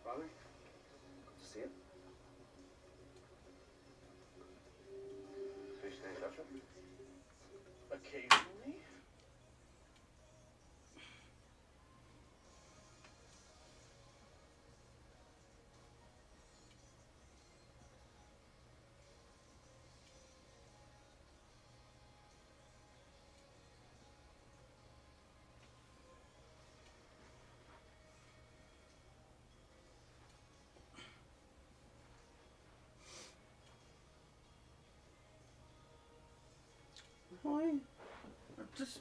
Father? See it? Fish tank touch him? Occasionally. Why? Just...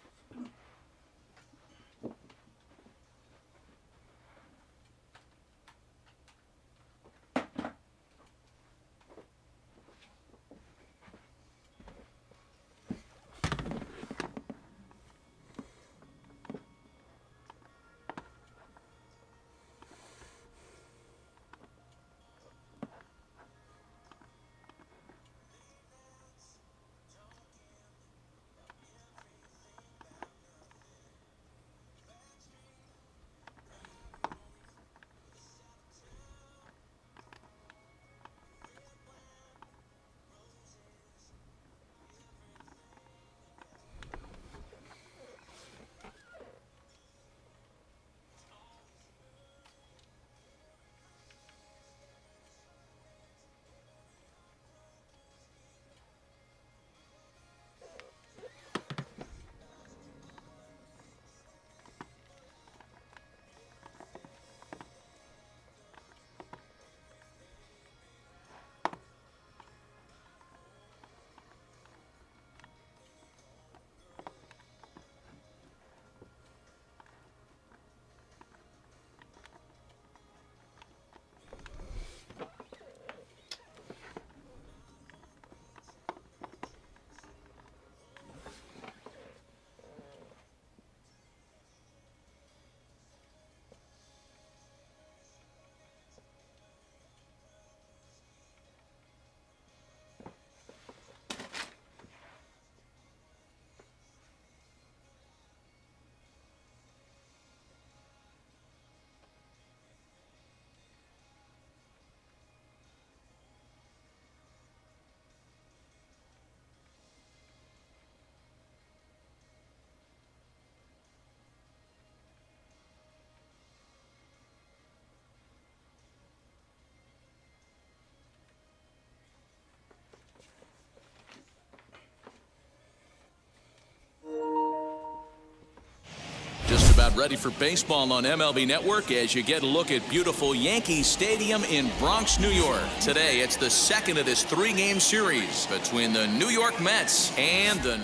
Just about ready for baseball on MLB Network as you get a look at beautiful Yankee Stadium in Bronx, New York. Today, it's the second of this three-game series between the New York Mets and the...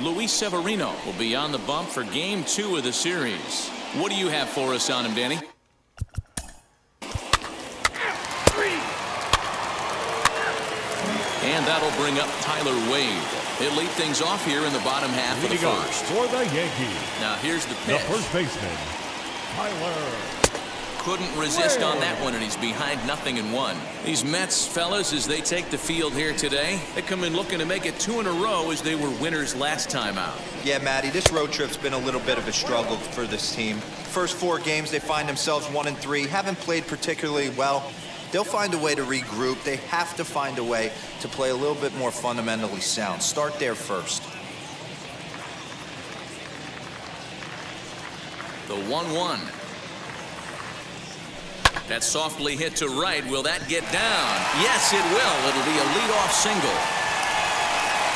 Luis Severino will be on the bump for Game 2 of the series. What do you have for us on him, Danny? And that'll bring up Tyler Wade. He'll lead things off here in the bottom half of the first. For the Yankees. Now here's the pitch. The first baseman, Tyler. Couldn't resist on that one, and he's behind 0-1. These Mets, fellas, as they take the field here today, they come in looking to make it 2 in a row as they were winners last time out. Yeah, Matty, this road trip's been a little bit of a struggle for this team. First 4 games, they find themselves 1-3, haven't played particularly well. They'll find a way to regroup. They have to find a way to play a little bit more fundamentally sound. Start there first. The 1-1. That softly hit to right. Will that get down? Yes, it will. It'll be a leadoff single.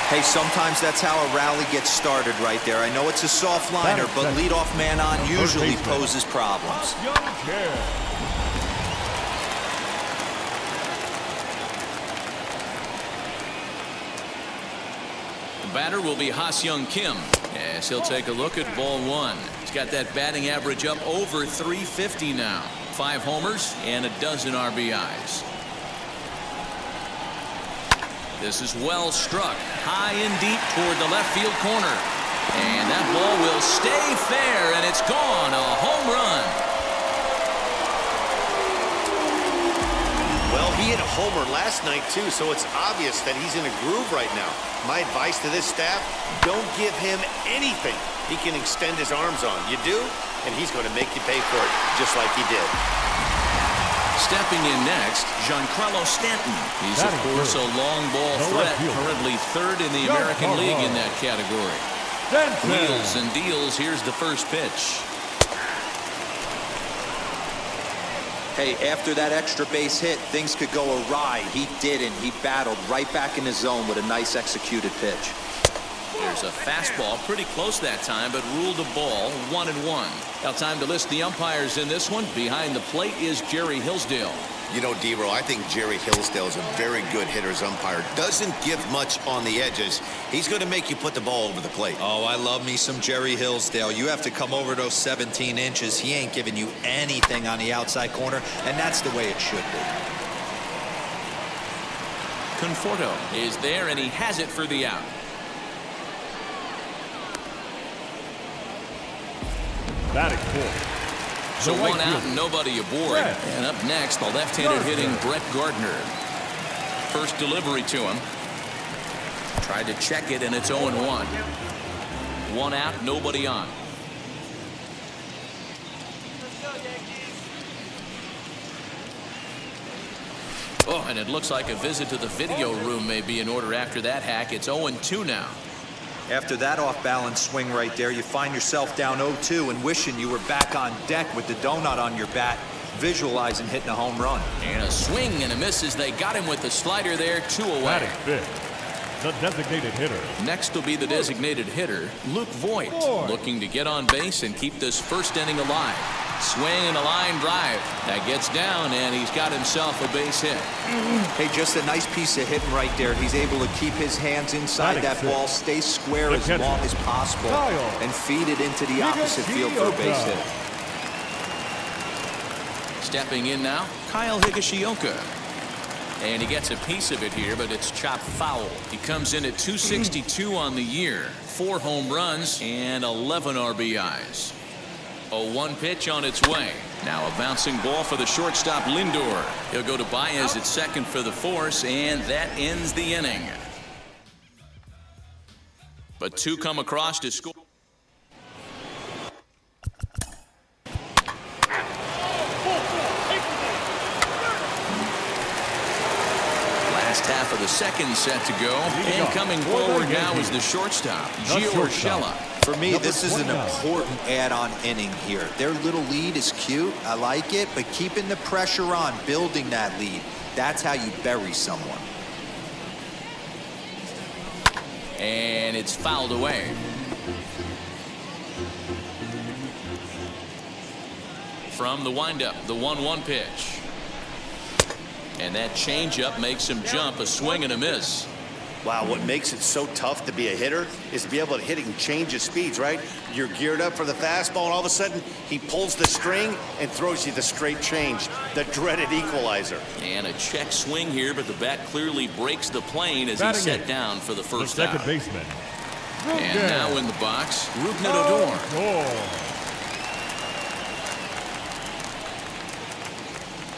Hey, sometimes that's how a rally gets started right there. I know it's a soft liner, but leadoff man on usually poses problems. batter will be Ha-Seong Kim, as he'll take a look at ball one. He's got that batting average up over 350 now. 5 homers and a dozen RBIs. This is well struck, high and deep toward the left field corner. And that ball will stay fair, and it's gone. A home run. Well, he hit a homer last night, too, so it's obvious that he's in a groove right now. My advice to this staff, don't give him anything he can extend his arms on. You do, and he's going to make you pay for it, just like he did. Stepping in next, Giancarlo Stanton. He's, of course, a long ball threat, currently 3rd in the American League in that category. Wheels and deals. Here's the first pitch. Hey, after that extra base hit, things could go awry. He didn't. He battled right back in the zone with a nice executed pitch. There's a fastball pretty close that time, but ruled a ball 1-1. Now time to list the umpires in this one. Behind the plate is Jerry Hillsdale. You know, D-Row, I think Jerry Hillsdale is a very good hitter's umpire. Doesn't give much on the edges. He's going to make you put the ball over the plate. Oh, I love me some Jerry Hillsdale. You have to come over those 17 inches. He ain't giving you anything on the outside corner, and that's the way it should be. Conforto is there, and he has it for the out. Batting fourth. So one out and nobody aboard. And up next, the left-handed hitting Brett Gardner. First delivery to him. Tried to check it, and it's 0-1. One out, nobody on. Oh, and it looks like a visit to the video room may be in order after that hack. It's 0-2 now. After that off-balance swing right there, you find yourself down 0-2 and wishing you were back on deck with the donut on your bat, visualizing hitting a home run. And a swing and a miss as they got him with the slider there, 2 away. Batting fifth, the designated hitter. Next will be the designated hitter, Luke Voigt, looking to get on base and keep this first inning alive. Swing and a line drive. That gets down, and he's got himself a base hit. Hey, just a nice piece of hitting right there. He's able to keep his hands inside that ball, stay square as long as possible, and feed it into the opposite field for a base hit. Stepping in now, Kyle Higashioka. And he gets a piece of it here, but it's chopped foul. He comes in at 262 on the year, 4 home runs, and 11 RBIs. A 1 pitch on its way. Now a bouncing ball for the shortstop Lindor. He'll go to Baez at second for the force, and that ends the inning. But 2 come across to score. Last half of the second set to go, and coming forward now is the shortstop, Gio Urshela. For me, this is an important add-on inning here. Their little lead is cute. I like it, but keeping the pressure on, building that lead, that's how you bury someone. And it's fouled away. From the windup, the 1-1 pitch. And that changeup makes him jump, a swing and a miss. Wow, what makes it so tough to be a hitter is to be able to hit and change his speeds, right? You're geared up for the fastball, and all of a sudden, he pulls the string and throws you the straight change, the dreaded equalizer. And a check swing here, but the bat clearly breaks the plane as he's set down for the first out. Second baseman. And now in the box, Rougned Odor.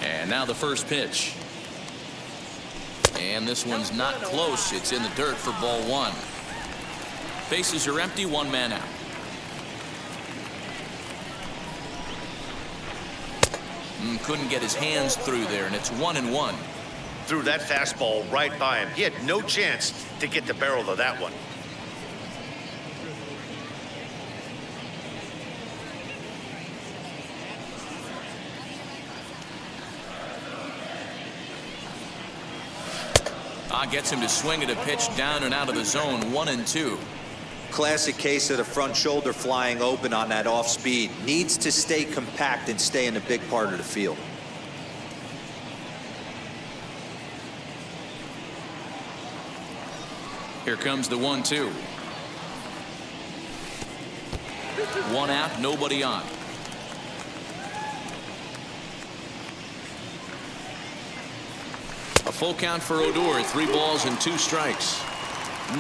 And now the first pitch. And this one's not close. It's in the dirt for ball 1. Bases are empty, 1 man out. Couldn't get his hands through there, and it's 1-1. Threw that fastball right by him. He had no chance to get the barrel of that one. Gets him to swing at a pitch down and out of the zone, 1-2. Classic case of the front shoulder flying open on that off speed. Needs to stay compact and stay in a big part of the field. Here comes the 1-2. One out, nobody on. A full count for Odor, 3 balls and 2 strikes.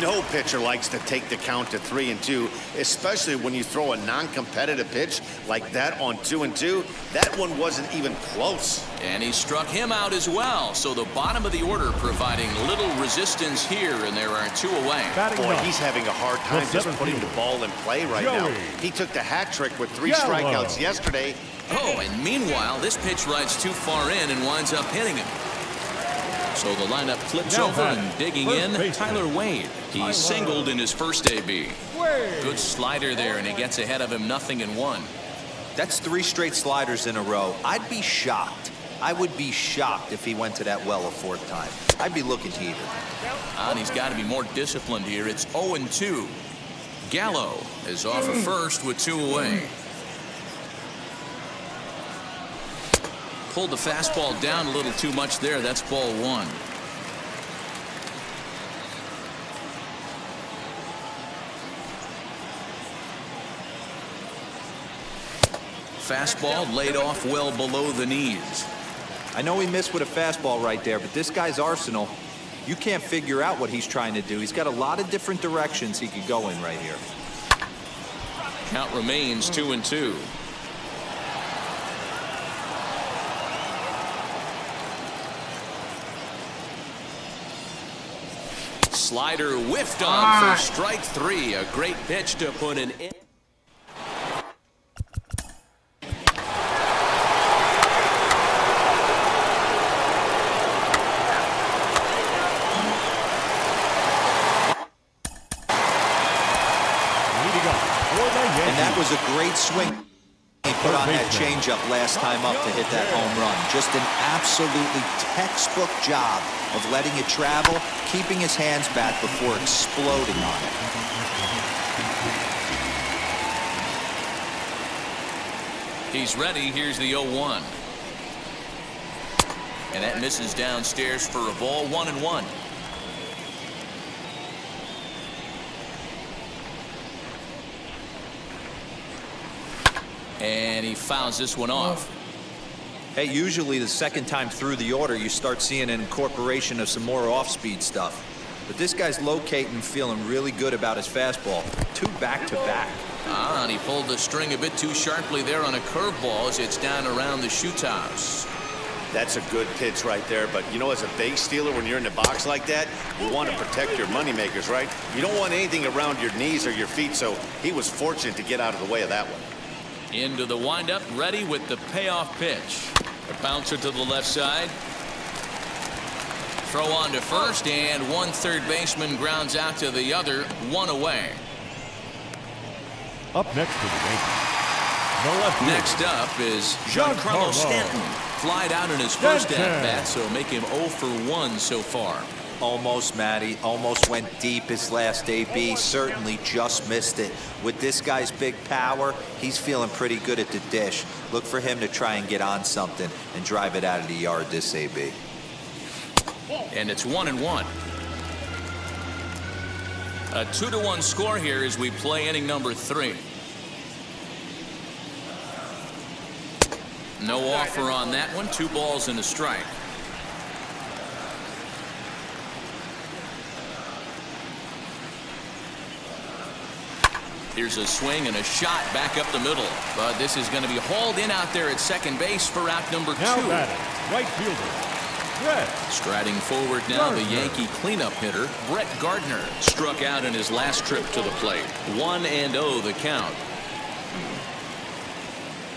No pitcher likes to take the count to 3-2, especially when you throw a non-competitive pitch like that on 2-2. That one wasn't even close. And he struck him out as well. So the bottom of the order providing little resistance here, and there are 2 away. Boy, he's having a hard time just putting the ball in play right now. He took the hat trick with 3 strikeouts yesterday. Oh, and meanwhile, this pitch rides too far in and winds up hitting him. So the lineup flips over and digging in, Tyler Wade. He singled in his first AB. Good slider there, and he gets ahead of him 0-1. That's 3 straight sliders in a row. I'd be shocked. I would be shocked if he went to that well a 4th time. I'd be looking to eat it. And he's got to be more disciplined here. It's 0-2. Gallo is off at first with 2 away. Pulled the fastball down a little too much there. That's ball 1. Fastball laid off well below the knees. I know he missed with a fastball right there, but this guy's arsenal, you can't figure out what he's trying to do. He's got a lot of different directions he could go in right here. Count remains 2-2. Slider whiffed on for strike 3. A great pitch to put an end. And that was a great swing. He put on that changeup last time up to hit that home run. Just an absolutely textbook job of letting it travel, keeping his hands back before exploding on it. He's ready. Here's the 0-1. And that misses downstairs for a ball. 1-1. And he fouls this one off. Hey, usually the second time through the order, you start seeing an incorporation of some more off-speed stuff. But this guy's locating and feeling really good about his fastball. 2 back-to-back. And he pulled the string a bit too sharply there on a curveball as it's down around the shoe tops. That's a good pitch right there, but you know, as a base stealer, when you're in the box like that, you want to protect your moneymakers, right? You don't want anything around your knees or your feet, so he was fortunate to get out of the way of that one. Into the windup, ready with the payoff pitch. A bouncer to the left side. Throw on to first, and 1 third baseman grounds out to the other. 1 away. Up next to the Yankees, the left fielder, Next up is Giancarlo Stanton. Flied out in his first at-bat, so make him 0 for 1 so far. Almost, Matty. Almost went deep his last AB. Certainly just missed it. With this guy's big power, he's feeling pretty good at the dish. Look for him to try and get on something and drive it out of the yard this AB. And it's 1-1. A 2-1 score here as we play inning number 3. No offer on that one. 2 balls and a strike. Here's a swing and a shot back up the middle. But this is going to be hauled in out there at second base for out number 2. now batting, right fielder, Brett. Striding forward now, the Yankee cleanup hitter, Brett Gardner, struck out in his last trip to the plate. 1-0 the count.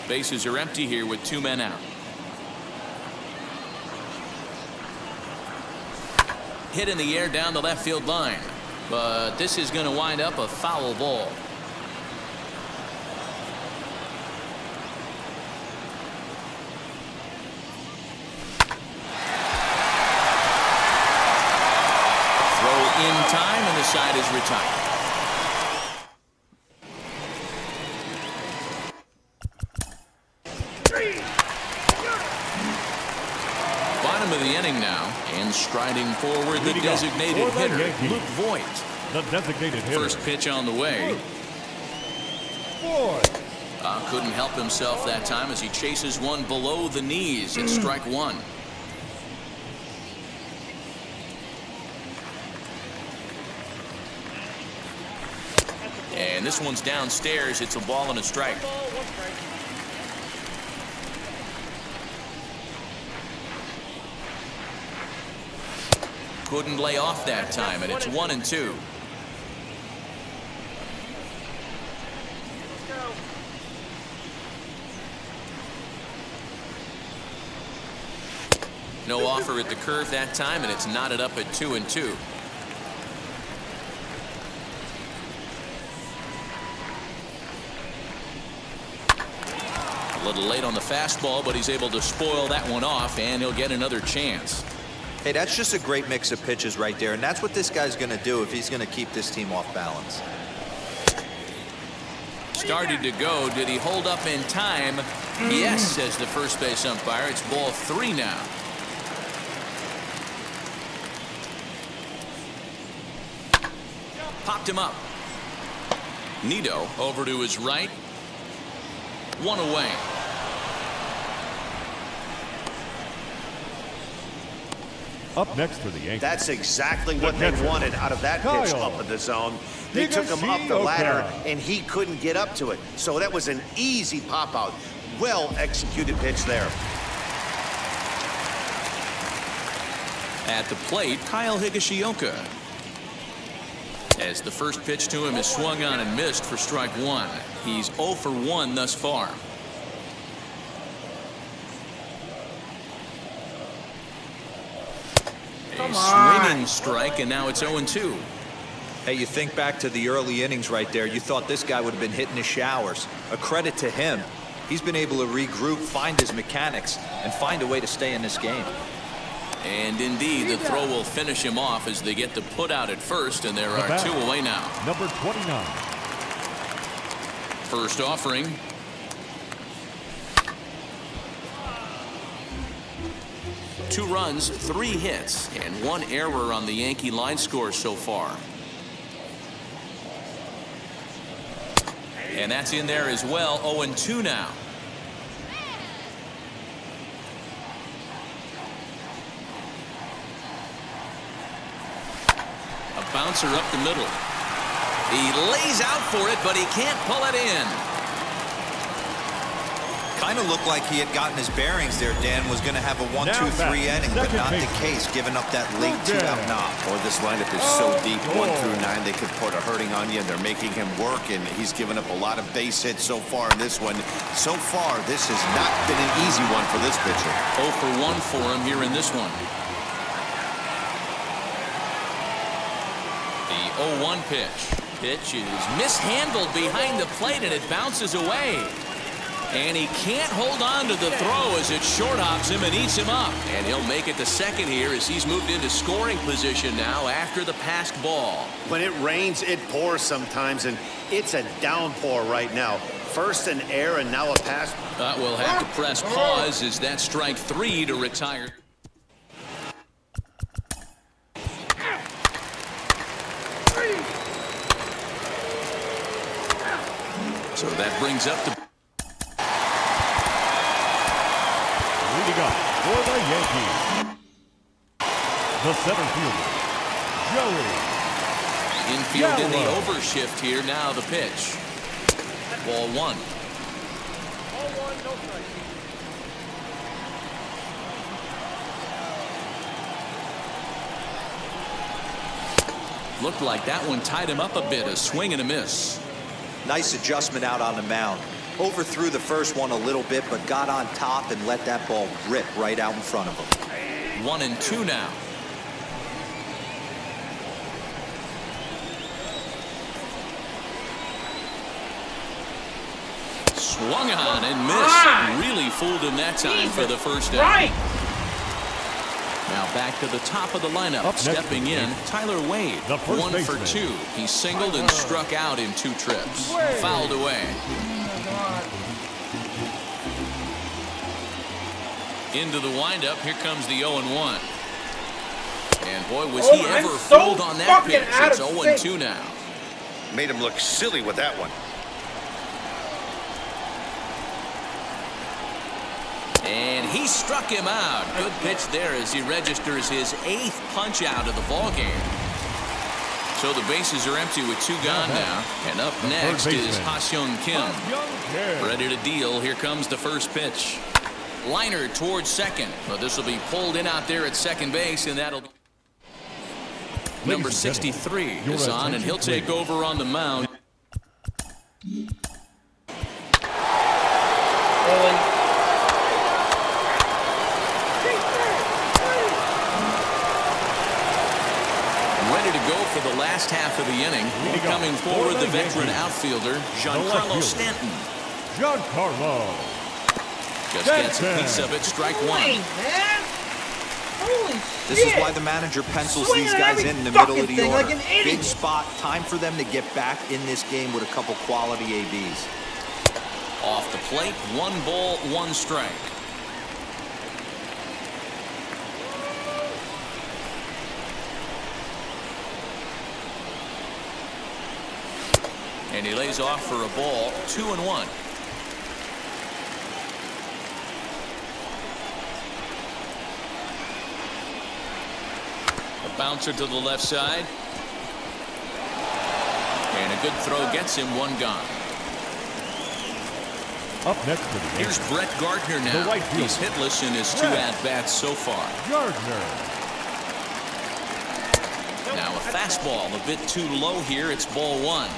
Bases are empty here with 2 men out. Hit in the air down the left field line. But this is going to wind up a foul ball. In time, and the side is retired. Bottom of the inning now, and striding forward, the designated hitter, Luke Voigt. the designated hitter. First pitch on the way. Boy. Couldn't help himself that time as he chases one below the knees. It's strike one. And this one's downstairs. It's a ball and a strike. Couldn't lay off that time, and it's 1-2. No offer at the curve that time, and it's knotted up at 2-2. A little late on the fastball, but he's able to spoil that one off, and he'll get another chance. Hey, that's just a great mix of pitches right there, and that's what this guy's going to do if he's going to keep this team off balance. Started to go. Did he hold up in time? Yes, says the first base umpire. It's ball 3 now. Popped him up. Nido over to his right. 1 away. Up next for the Yankees. That's exactly what they wanted out of that pitch up in the zone. They took him up the HIGASHIOKA. ladder, and he couldn't get up to it. So that was an easy pop-out. Well-executed pitch there. At the plate, Kyle Higashioka. As the first pitch to him is swung on and missed for strike 1. He's 0 for 1 thus far. A swinging strike, and now it's 0-2. Hey, you think back to the early innings right there. You thought this guy would have been hitting his showers. A credit to him. He's been able to regroup, find his mechanics, and find a way to stay in this game. And indeed, the throw will finish him off as they get the put out at first, and there are 2 away now. Number 29. First offering. Two runs, 3 hits, and 1 error on the Yankee line score so far. And that's in there as well. 0-2 now. A bouncer up the middle. He lays out for it, but he can't pull it in. Kind of looked like he had gotten his bearings there. Dan was going to have a 1-2-3 inning, but not the case, giving up that late 2-out knock. Boy, this lineup is so deep, 1 through 9. They could put a hurting on you, and they're making him work, and he's given up a lot of base hits so far in this one. So far, this has not been an easy one for this pitcher. 0 for 1 for him here in this one. The 0-1 pitch. Pitch is mishandled behind the plate, and it bounces away. And he can't hold on to the throw as it short hops him and eats him up. And he'll make it to second here as he's moved into scoring position now after the passed ball. When it rains, it pours sometimes, and it's a downpour right now. First an error, and now a pass. We'll have to press pause as that's strike 3 to retire. So that brings up the... Leading up for the Yankees, the center fielder, Joey. Infield in the Gallo. overshift here. Now the pitch. Ball 1. Looked like that one tied him up a bit. A swing and a miss. Nice adjustment out on the mound. Overthrew the first one a little bit, but got on top and let that ball rip right out in front of him. 1-2 now. Swung on and missed. Really fooled him that time for the first out. Now back to the top of the lineup. Stepping in, Tyler Wade. 1 for 2. He singled and struck out in 2 trips. Fouled away. Into the windup. Here comes the 0-1. And boy, was Oh, he I'm ever so fooled on that fucking pitch. out It's of 0-2 sync. now. Made him look silly with that one. And he struck him out. Good pitch there as he registers his 8th punch out of the ball game. So the bases are empty with 2 gone now. And up next is Ha-Seong Kim. Ready to deal. Here comes the first pitch. Liner towards second. But this will be pulled in out there at second base, and that'll be number 63 is on, and he'll take over on the mound. Ready to go for the last half of the inning. Coming forward, the veteran outfielder, Giancarlo Stanton. Giancarlo. Just gets a piece of it, strike one. Hey, man. Holy shit. This is why the manager pencils Swinging these at guys every in the middle of fucking the thing order. like an idiot. Big spot, time for them to get back in this game with a couple quality ABs. Off the plate, 1 ball, 1 strike. And he lays off for a ball, 2-1. A bouncer to the left side. And a good throw gets him 1 gone. Up next to the Here's Brett Gardner now. The right fielder. He's hitless in his 2 at-bats so far. Gardner. Now a fastball a bit too low here. It's ball 1.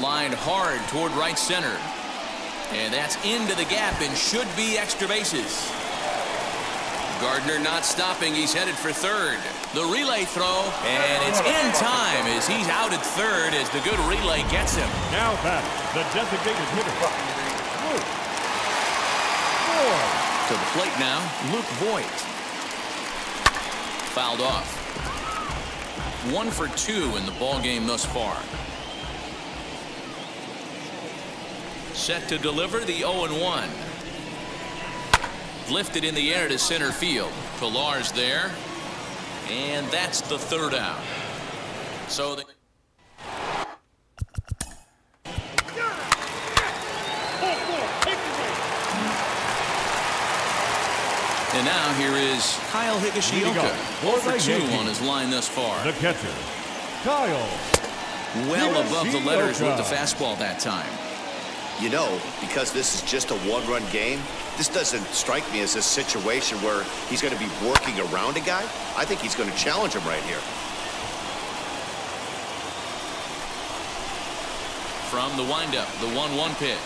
Lined hard toward right center. And that's into the gap and should be extra bases. Gardner not stopping. He's headed for third. The relay throw, and it's in time as he's out at third as the good relay gets him. Now back, the designated hitter. Luke. To the plate now, Luke Voigt. Fouled off. 1 for 2 in the ball game thus far. Set to deliver the 0-1. Lifted in the air to center field. Pillar's there. And that's the 3rd out. So the and now here is Kyle Higashioka. 0 for 2 on his line thus far. The catcher, Kyle. Well above the letters with the fastball that time. You know, because this is just a 1-run game, this doesn't strike me as a situation where he's going to be working around a guy. I think he's going to challenge him right here. From the windup, the 1-1 pitch.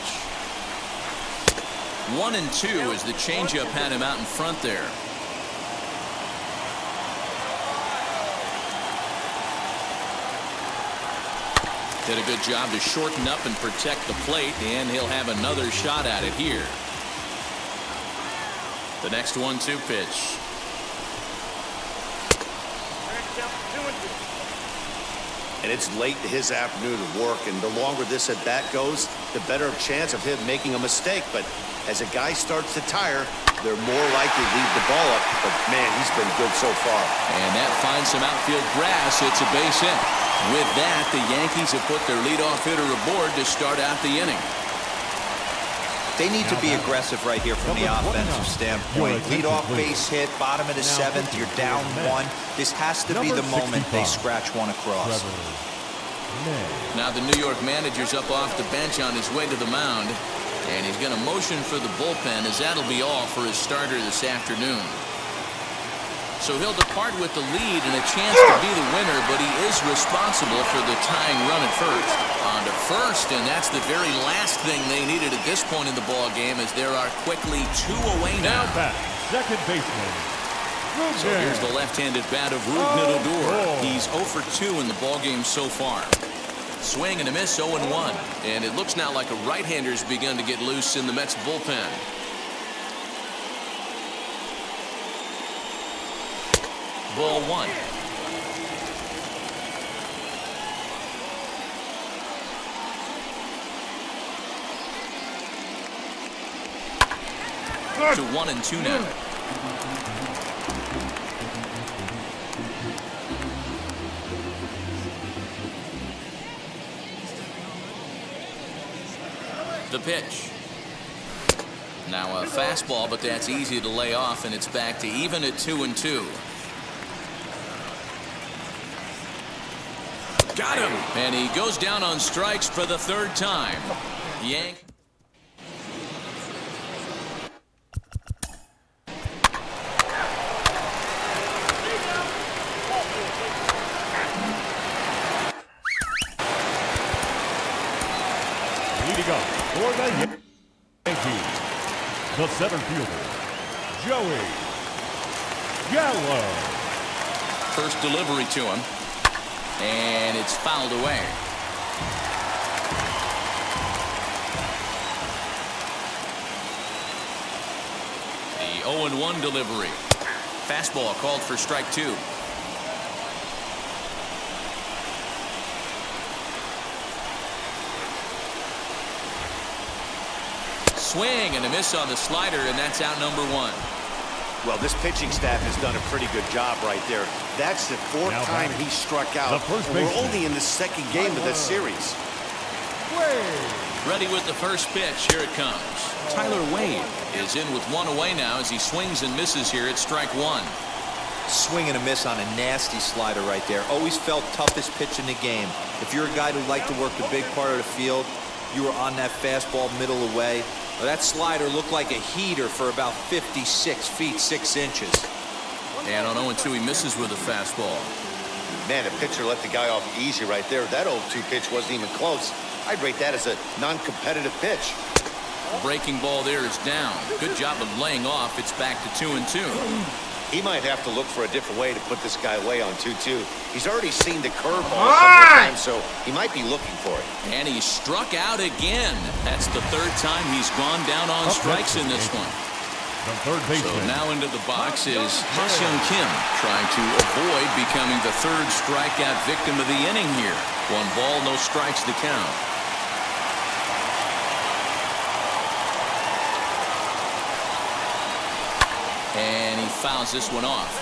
1-2 as the changeup had him out in front there. Did a good job to shorten up and protect the plate, and he'll have another shot at it here. The next 1-2 pitch. And it's late in his afternoon of work, and the longer this at bat goes, the better chance of him making a mistake. But as a guy starts to tire, they're more likely to leave the ball up. But man, he's been good so far. And that finds some outfield grass. It's a base hit. With that, the Yankees have put their leadoff hitter aboard to start out the inning. They need to be aggressive right here from the offensive standpoint. Leadoff base hit, bottom of the 7th, you're down 1. This has to be the moment they scratch one across. Now the New York manager's up off the bench on his way to the mound, and he's going to motion for the bullpen as that'll be all for his starter this afternoon. So he'll depart with the lead and a chance to be the winner, but he is responsible for the tying run at first. On to first, and that's the very last thing they needed at this point in the ball game, as there are quickly 2 away now. Now back, second baseman. So here's the left-handed bat of Rougned Odor. He's 0 for 2 in the ball game so far. Swing and a miss, 0-1. And it looks now like a right-hander's begun to get loose in the Mets bullpen. Ball 1. to 1-2 now. The pitch. Now a fastball, but that's easy to lay off, and it's back to even at 2-2. Got him! And he goes down on strikes for the third time. Yank. Leading up for the Yankees, the center fielder, Joey Gallo. First delivery to him. And it's fouled away. The 0-1 delivery. Fastball called for strike 2. Swing and a miss on the slider, and that's out number 1. Well, this pitching staff has done a pretty good job right there. That's the fourth time he struck out. We're only in the second game of this series. Ready with the first pitch. Here it comes. Tyler Wade is in with 1 away now as he swings and misses here at strike 1. Swing and a miss on a nasty slider right there. Always felt toughest pitch in the game. If you're a guy who liked to work the big part of the field, you were on that fastball middle away. Well, that slider looked like a heater for about 56 feet 6 inches. And on 0-2, he misses with a fastball. Man, the pitcher let the guy off easy right there. That 0-2 pitch wasn't even close. I'd rate that as a non-competitive pitch. Breaking ball there is down. Good job of laying off. It's back to 2-2. He might have to look for a different way to put this guy away on 2-2. He's already seen the curveball a couple of times, so he might be looking for it. And he struck out again. That's the third time he's gone down on strikes in this one. The third baseman. So now into the box is Ha-Seong Kim, trying to avoid becoming the third strikeout victim of the inning here. 1 ball, no strikes to count. And he fouls this one off.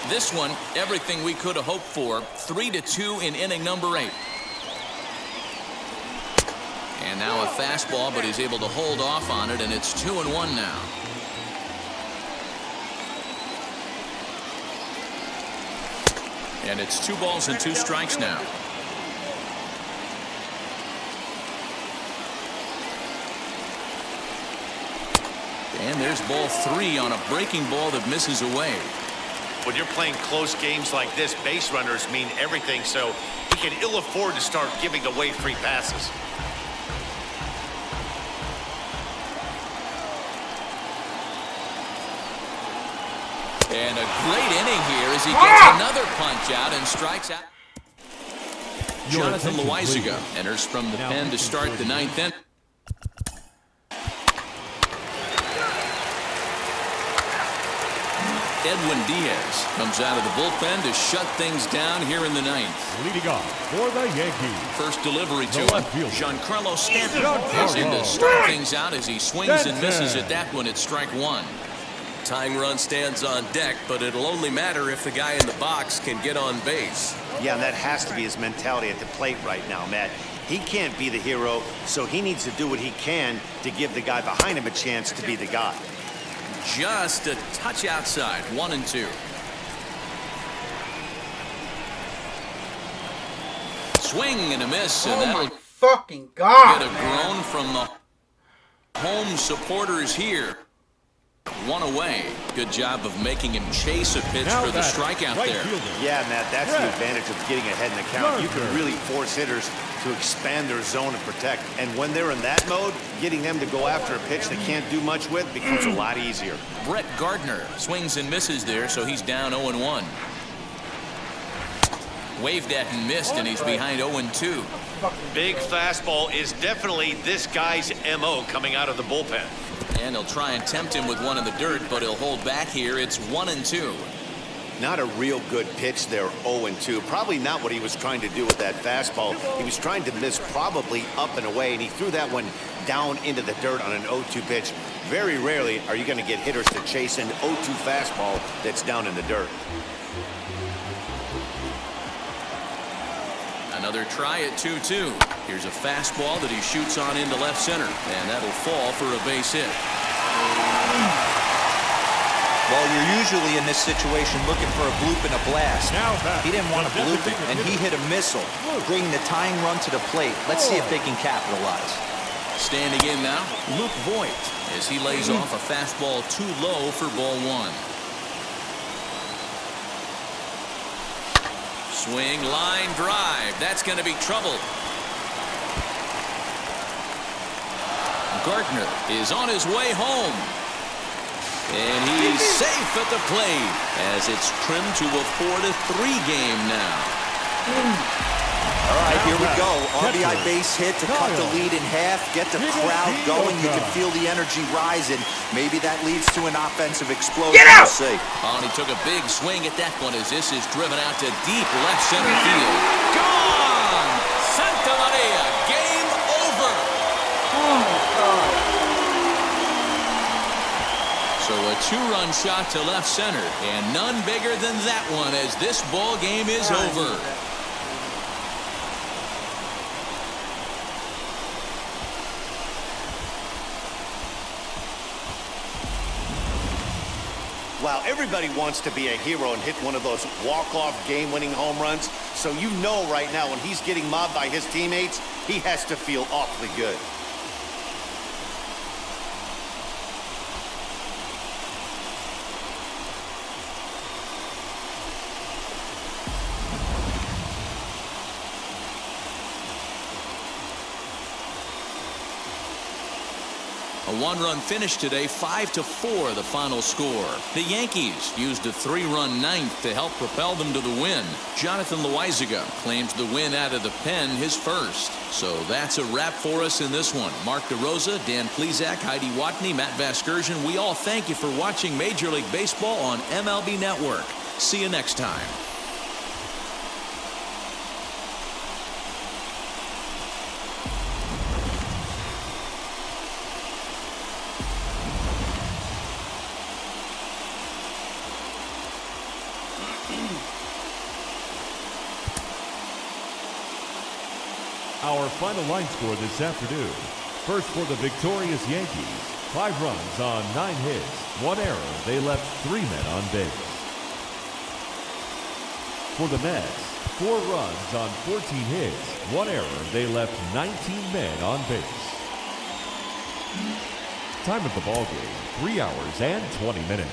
This one, everything we could have hoped for. 3-2 in inning number 8. And now a fastball, but he's able to hold off on it, and it's 2-1 now. And it's 2 balls and 2 strikes now. And there's ball 3 on a breaking ball that misses away. When you're playing close games like this, base runners mean everything, so he can ill afford to start giving away free passes. And a great inning here as he gets another punch out and strikes out. Jonathan Loizaga enters from the pen to start the 9th inning. Edwin Diaz comes out of the bullpen to shut things down here in the 9th. Leading off for the Yankees. First delivery to him. Giancarlo Stanton is in to start things out as he swings and misses at that one at strike 1. Tying run stands on deck, but it'll only matter if the guy in the box can get on base. Yeah, and that has to be his mentality at the plate right now, Matt. He can't be the hero, so he needs to do what he can to give the guy behind him a chance to be the guy. Just a touch outside, 1-2. Swing and a miss, and that'll Fucking God, get a groan from the home supporters here. 1 away. Good job of making him chase a pitch for the strikeout there. Yeah, Matt, that's the advantage of getting ahead in the count. You can really force hitters to expand their zone and protect. And when they're in that mode, getting them to go after a pitch they can't do much with becomes a lot easier. Brett Gardner swings and misses there, so he's down 0-1. Waved at and missed, and he's behind 0-2. Big fastball is definitely this guy's MO coming out of the bullpen. And he'll try and tempt him with one in the dirt, but he'll hold back here. It's 1-2. Not a real good pitch there, 0-2. Probably not what he was trying to do with that fastball. He was trying to miss probably up and away, and he threw that one down into the dirt on an 0-2 pitch. Very rarely are you going to get hitters to chase an 0-2 fastball that's down in the dirt. Another try at 2-2. Here's a fastball that he shoots on into left center, and that'll fall for a base hit. Well, you're usually in this situation looking for a bloop and a blast. Now He didn't want to bloop it, and he hit a missile, bringing the tying run to the plate. Let's see if they can capitalize. Standing in now, Luke Voigt, as he lays off a fastball too low for ball one. Swing, line drive. That's going to be trouble. Gardner is on his way home. And he's safe at the plate as it's trimmed to a 4-3 game now. All right, here we go. RBI base hit to cut the lead in half, get the crowd going. You can feel the energy rising. Maybe that leads to an offensive explosion. Get out! We'll see. Oh, and he took a big swing at that one as this is driven out to deep left center field. Gone! Santa Maria, game over. Oh, my God. So a two-run shot to left center, and none bigger than that one as this ball game is over. Wow, everybody wants to be a hero and hit one of those walk-off game-winning home runs. So you know right now when he's getting mobbed by his teammates, he has to feel awfully good. A one-run finish today, 5-4 the final score. The Yankees used a three-run ninth to help propel them to the win. Jonathan Loaizaga claims the win out of the pen, his first. So that's a wrap for us in this one. Mark DeRosa, Dan Plesac, Heidi Watney, Matt Vasgersian, we all thank you for watching Major League Baseball on MLB Network. See you next time. Our final line score this afternoon. First for the victorious Yankees, 5 runs on 9 hits, 1 error. They left 3 men on base. For the Mets, 4 runs on 14 hits, 1 error. They left 19 men on base. Time of the ball game, 3 hours and 20 minutes.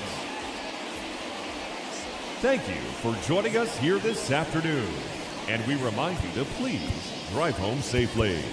Thank you for joining us here this afternoon. And we remind you to please drive home safely.